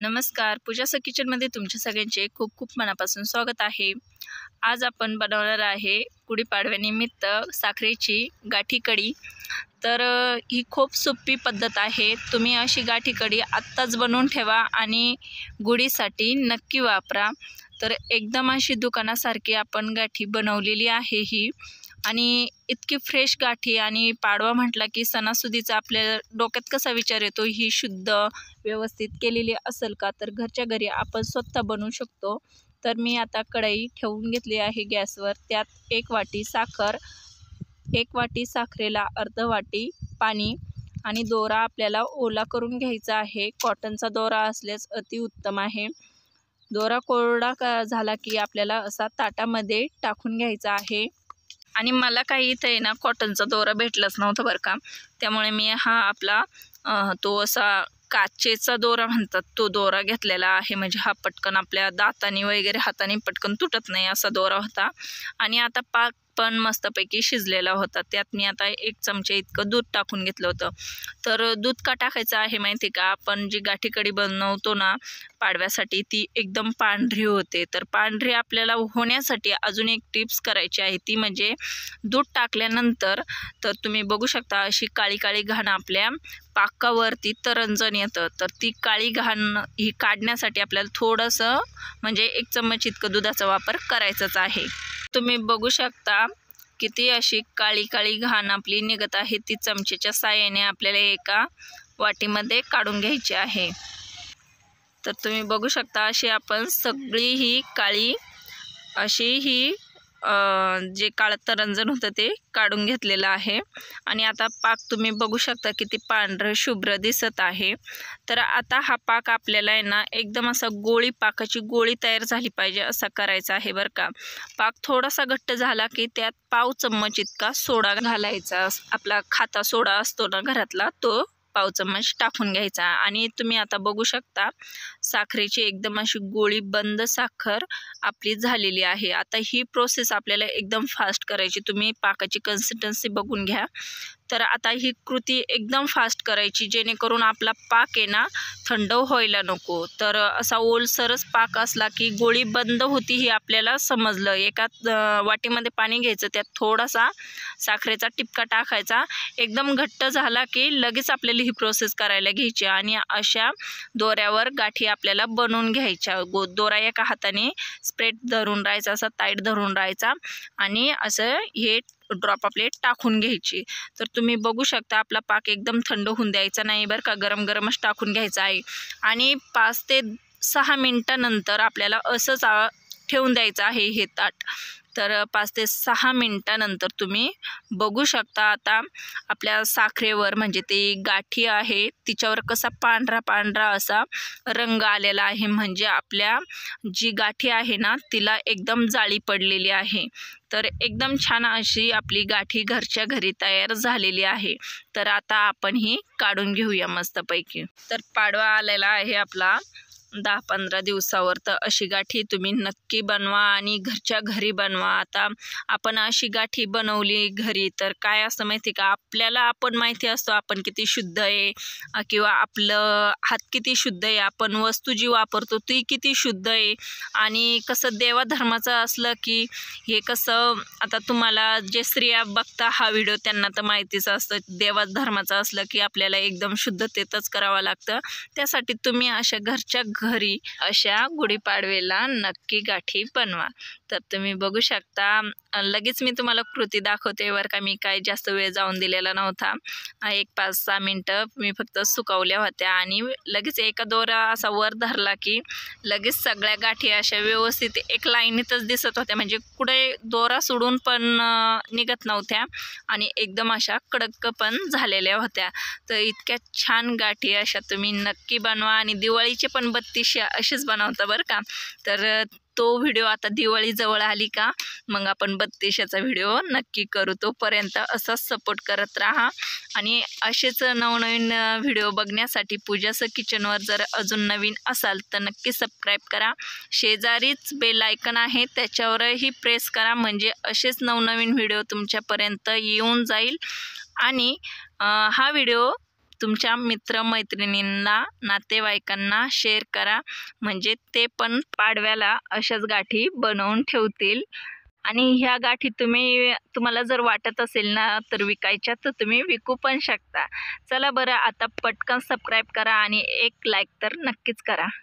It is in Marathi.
नमस्कार, पूजाचं किचनमध्ये तुमच्या सगळ्यांचे खूप खूप मनापासून स्वागत आहे। आज आपण बनवणार आहे गुढीपाडव्यानिमित्त साखरेची गाठी कढी। तर ही खूप सोपी पद्धत आहे। तुम्ही अशी गाठी कढी आत्ताच बनवून ठेवा आणि गुढीसाठी नक्की वापरा। तर एकदम अशी दुकानासारखी आपण गाठी बनवलेली आहे ही, आणि इतकी फ्रेश गाठी। आणि पाडवा म्हटला की सणासुदीचा आपल्या डोक्यात कसा विचार येतो, ही शुद्ध व्यवस्थित केलेली असेल का, तर घरच्या घरी आपण स्वतः बनवू शकतो। तर मी आता कढई ठेवून घेतली आहे गॅसवर। त्यात 1 वाटी साखर, 1 वाटी साखरेला अर्ध वाटी पाणी, आणि दोरा आपल्याला ओला करून घ्यायचा आहे। कॉटनचा दोरा असल्यास अतिउत्तम आहे। दोरा कोरडा झाला की आपल्याला असा ताटामध्ये टाकून घ्यायचा आहे। आणि मला काही इथे ना कॉटनचा दोरा भेटलाच नव्हता बरं का, त्यामुळे मी हा आपला तो असा काचेचा दोरा म्हणतात तो दोरा घेतलेला आहे। म्हणजे हा पटकन आपल्या दाताने वगैरे हाताने पटकन तुटत नाही असा दोरा होता। आणि आता पाक पण मस्तपैकी शिजलेला होता। त्यात मी आता 1 चमचे इतकं दूध टाकून घेतलं होतं। तर दूध का टाकायचं आहे माहिती का, आपण जी गाठी कढी बनवतो ना पाडव्यासाठी, ती एकदम पांढरी होते। तर पांढरी आपल्याला होण्यासाठी अजून एक टिप्स करायची आहे, ती म्हणजे दूध टाकल्यानंतर तर तुम्ही बघू शकता अशी काळी काळी घाण आपल्या पाकावरती तरंजण येतं। तर ती काळी घाण ही काढण्यासाठी आपल्याला थोडंसं म्हणजे 1 चम्मच इतकं दुधाचा वापर करायचाच आहे। तुम्ही बघू शकता किती अशी काळी काळी घाण आपली निघत आहे, ती चमचेच्या साहाय्याने आपल्याला एका वाटीमध्ये काढून घ्यायची आहे। तर तुम्ही बघू शकता अशी आपण सगळी ही काळी अशी ही जे काळं तरंजण होतं ते काढून घेतलेलं आहे। आणि आता पाक तुम्ही बघू शकता किती पांढरं शुभ्र दिसत आहे। तर आता हा पाक आपल्याला आहे ना एकदम असा पाकाची गोळी तयार झाली पाहिजे असा करायचा आहे बरं का। पाक थोडासा घट्ट झाला की त्यात पाव चम्मच इतका सोडा घालायचा। आपला खाता सोडा असतो ना घरातला, तो पाव चम्मच टाकून घ्यायचा। आणि तुम्ही आता बघू शकता साखरेची एकदम अशी गोळी बंद साखर आपली झालेली आहे। आता ही प्रोसेस आपल्याला एकदम फास्ट करायची। तुम्ही पाकाची कन्सिस्टन्सी बघून घ्या। तर आता ही कृती एकदम फास्ट करायची, जेणेकरून आपला पाक आहे ना थंड व्हायला नको। तर असा ओलसरच पाक असला की गोळी बंद होती ही आपल्याला समजलं। एका वाटीमध्ये पाणी घ्यायचं, त्यात थोडासा साखरेचा टिपका टाकायचा। एकदम घट्ट झाला की लगेच आपल्याला ही प्रोसेस करायला घ्यायची। आणि अशा दोऱ्यावर गाठी आपल्याला बनवून घ्यायच्या। दोरा एका हाताने स्प्रेड धरून राहायचा, असा टाईट धरून राहायचा, आणि असं हे ड्रॉप आपले टाकून घ्यायची। तर तुम्ही बघू शकता आपला पाक एकदम थंड होऊन द्यायचा नाही बरं का, गरम गरमच टाकून घ्यायचा आहे। आणि 5 ते 6 मिनिटानंतर आपल्याला असंच ठेवून द्यायचं आहे हे ताट। तर 5 ते 6 मिनिटानंतर तुम्ही बघू शकता आता आपल्या साखरेवर, म्हणजे ती गाठी आहे तिच्यावर कसा पांढरा पांढरा असा रंग आलेला आहे। म्हणजे आपल्या जी गाठी आहे ना तिला एकदम जाळी पडलेली आहे। तर एकदम छान अशी आपली गाठी घरच्या घरी तयार झालेली आहे। तर आता आपण ही काढून घेऊया मस्तपैकी। तर पाडवा आलेला आहे आपला 10-15 दिवसावर, तर अशी गाठी तुम्ही नक्की बनवा आणि घरच्या घरी बनवा। आता आपण अशी गाठी बनवली घरी तर काय असतं माहिती का, आपल्याला आपण माहिती असतो आपण किती शुद्ध आहे, किंवा आपलं हात किती शुद्ध आहे, आपण वस्तू जी वापरतो ती किती शुद्ध आहे। आणि कसं देवाधर्माचं असलं की हे कसं, आता तुम्हाला जे स्त्रिया बघता हा व्हिडिओ त्यांना तर माहितीच असतं, देवाधर्माचं असलं की आपल्याला एकदम शुद्धतेतच करावं लागतं। त्यासाठी तुम्ही अशा घरच्या घरी अशा गुढीपाडवेला नक्की गाठी बनवा। तर तुम्ही बघू शकता लगेच मी तुम्हाला कृती दाखवते बरं का, मी काय जास्त वेळ जाऊन दिलेला नव्हता। 1-5-6 मिनटं मी फक्त सुकवल्या होत्या, आणि लगेच एका दोरा असा वर धरला की लगेच सगळ्या गाठी अशा व्यवस्थित एक लाईनीतच दिसत होत्या। म्हणजे कुठे दोरा सोडून पण निघत नव्हत्या, आणि एकदम अशा कडक पण झालेल्या होत्या। तर इतक्या छान गाठी अशा तुम्ही नक्की बनवा। आणि दिवाळीचे पण 32 असेच बनवता बरं का। तर तो व्हिडिओ आता दिवाळी जवळ आली का मग आपण 32चा व्हिडिओ नक्की करू। तोपर्यंत असाच सपोर्ट करत राहा, आणि असेच नवनवीन व्हिडिओ बघण्यासाठी पूजाचं किचनवर जर अजून नवीन असाल तर नक्की सबस्क्राईब करा। शेजारीच बेल आयकन आहे त्याच्यावरही प्रेस करा, म्हणजे असेच नवनवीन व्हिडिओ तुमच्यापर्यंत येऊन जाईल। आणि हा व्हिडिओ तुमच्या मित्रमैत्रिणींना, नातेवाईकांना शेअर करा, म्हणजे ते पण पाडव्याला अशाच गाठी बनवून ठेवतील. आणि ह्या गाठी तुम्हाला जर वाटत असेल ना तर विकायच्या, तर तुम्ही विकू पण शकता. चला बरं, आता पटकन सबस्क्राईब करा आणि एक लाईक तर नक्कीच करा.